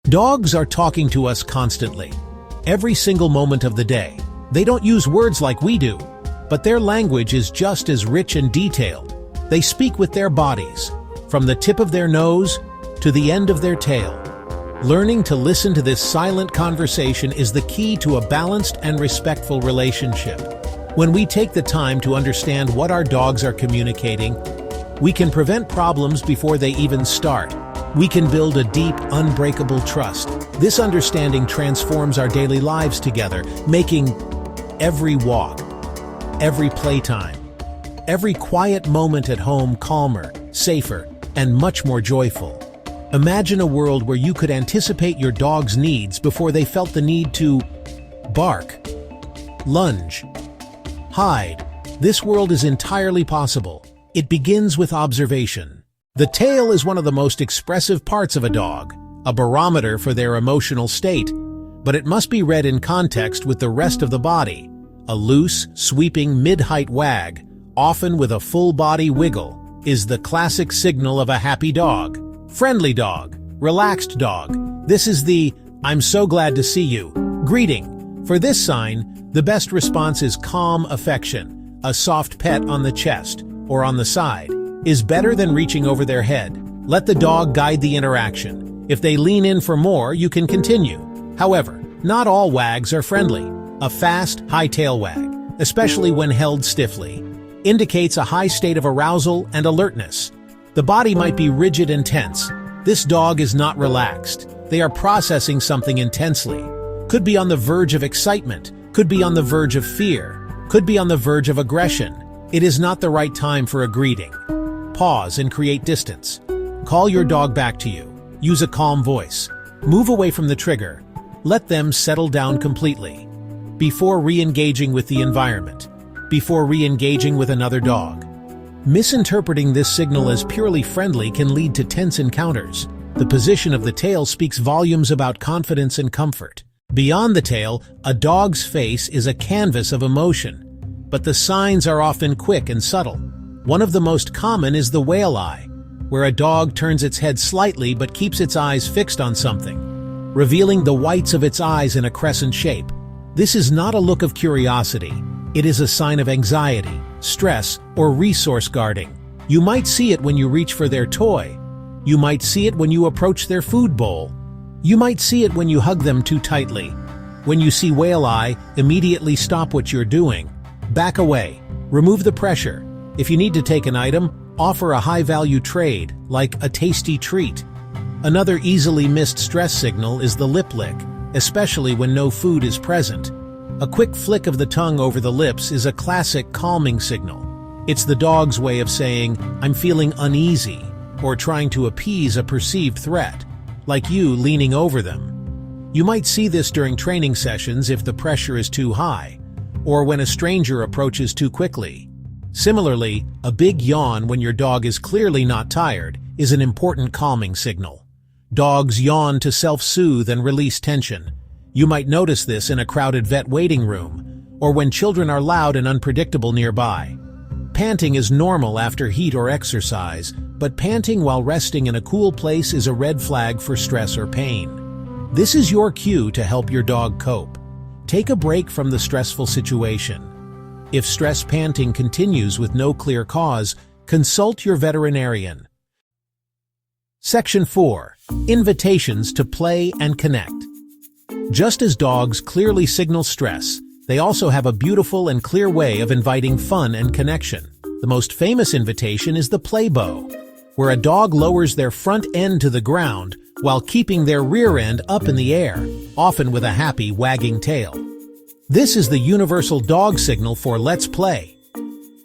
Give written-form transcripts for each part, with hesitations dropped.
Dogs are talking to us constantly, every single moment of the day. They don't use words like we do, but their language is just as rich and detailed. They speak with their bodies, from the tip of their nose to the end of their tail. Learning to listen to this silent conversation is the key to a balanced and respectful relationship. When we take the time to understand what our dogs are communicating, we can prevent problems before they even start. We can build a deep, unbreakable trust. This understanding transforms our daily lives together, making every walk, every playtime, every quiet moment at home calmer, safer, and much more joyful. Imagine a world where you could anticipate your dog's needs before they felt the need to bark, lunge, hide. This world is entirely possible. It begins with observation. The tail is one of the most expressive parts of a dog, a barometer for their emotional state, but it must be read in context with the rest of the body. A loose, sweeping mid-height wag, often with a full-body wiggle, is the classic signal of a happy dog. Friendly dog, relaxed dog. This is the "I'm so glad to see you" greeting. For this sign, the best response is calm affection. A soft pet on the chest or on the side is better than reaching over their head. Let the dog guide the interaction. If they lean in for more, you can continue. However, not all wags are friendly. A fast, high tail wag, especially when held stiffly, indicates a high state of arousal and alertness. The body might be rigid and tense. This dog is not relaxed. They are processing something intensely. Could be on the verge of excitement, could be on the verge of fear, could be on the verge of aggression. It is not the right time for a greeting. Pause and create distance. Call your dog back to you. Use a calm voice. Move away from the trigger. Let them settle down completely. Before re-engaging with the environment. Before re-engaging with another dog. Misinterpreting this signal as purely friendly can lead to tense encounters. The position of the tail speaks volumes about confidence and comfort. Beyond the tail, a dog's face is a canvas of emotion, but the signs are often quick and subtle. One of the most common is the whale eye, where a dog turns its head slightly but keeps its eyes fixed on something, revealing the whites of its eyes in a crescent shape. This is not a look of curiosity. It is a sign of anxiety, stress, or resource guarding. You might see it when you reach for their toy. You might see it when you approach their food bowl. You might see it when you hug them too tightly. When you see whale eye, immediately stop what you're doing. Back away. Remove the pressure. If you need to take an item, offer a high-value trade, like a tasty treat. Another easily missed stress signal is the lip lick, especially when no food is present. A quick flick of the tongue over the lips is a classic calming signal. It's the dog's way of saying, "I'm feeling uneasy," or trying to appease a perceived threat, like you leaning over them. You might see this during training sessions if the pressure is too high, or when a stranger approaches too quickly. Similarly, a big yawn when your dog is clearly not tired is an important calming signal. Dogs yawn to self-soothe and release tension. You might notice this in a crowded vet waiting room, or when children are loud and unpredictable nearby. Panting is normal after heat or exercise, but panting while resting in a cool place is a red flag for stress or pain. This is your cue to help your dog cope. Take a break from the stressful situation. If stress panting continues with no clear cause, consult your veterinarian. Section 4. Invitations to play and connect. Just as dogs clearly signal stress, they also have a beautiful and clear way of inviting fun and connection. The most famous invitation is the play bow, where a dog lowers their front end to the ground while keeping their rear end up in the air, often with a happy wagging tail. This is the universal dog signal for "let's play."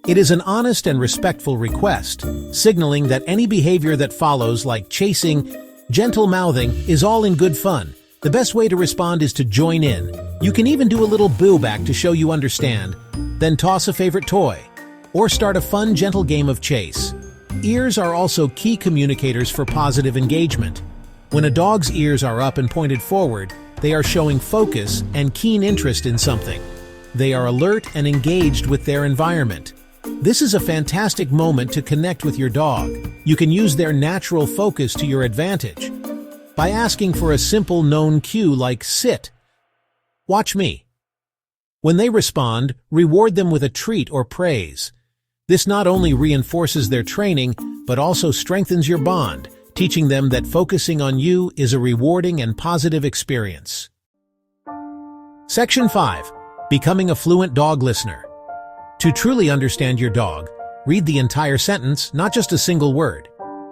It is an honest and respectful request, signaling that any behavior that follows, like chasing, gentle mouthing, is all in good fun. The best way to respond is to join in. You can even do a little boo back to show you understand, then toss a favorite toy, or start a fun, gentle game of chase. Ears are also key communicators for positive engagement. When a dog's ears are up and pointed forward, they are showing focus and keen interest in something. They are alert and engaged with their environment. This is a fantastic moment to connect with your dog. You can use their natural focus to your advantage. by asking for a simple known cue like sit. Watch me. When they respond, reward them with a treat or praise. This not only reinforces their training, but also strengthens your bond, teaching them that focusing on you is a rewarding and positive experience. Section 5. Becoming a fluent dog listener. To truly understand your dog, read the entire sentence, not just a single word.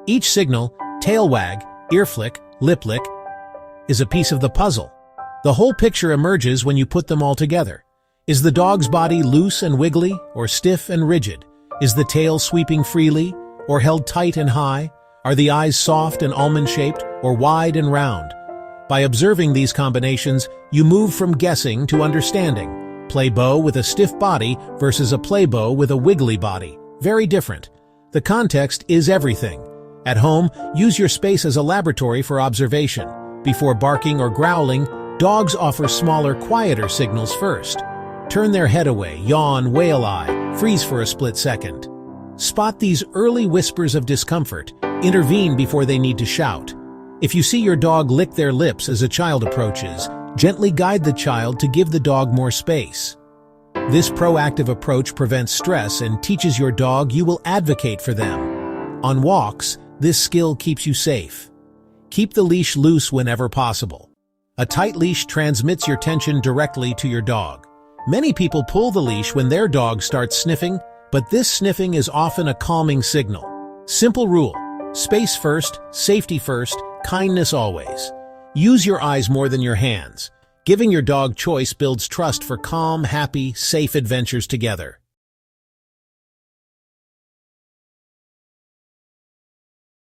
Each signal, tail wag, ear flick, lip lick, is a piece of the puzzle. The whole picture emerges when you put them all together. Is the dog's body loose and wiggly, or stiff and rigid? Is the tail sweeping freely, or held tight and high? Are the eyes soft and almond-shaped, or wide and round? By observing these combinations, you move from guessing to understanding. Play bow with a stiff body versus a play bow with a wiggly body. Very different. The context is everything. At home, use your space as a laboratory for observation. Before barking or growling, dogs offer smaller, quieter signals first. Turn their head away, yawn, whale eye, freeze for a split second. Spot these early whispers of discomfort. Intervene before they need to shout. If you see your dog lick their lips as a child approaches, gently guide the child to give the dog more space. This proactive approach prevents stress and teaches your dog you will advocate for them. On walks, this skill keeps you safe. Keep the leash loose whenever possible. A tight leash transmits your tension directly to your dog. Many people pull the leash when their dog starts sniffing, but this sniffing is often a calming signal. Simple rule: space first, safety first, kindness always. Use your eyes more than your hands. Giving your dog choice builds trust for calm, happy, safe adventures together.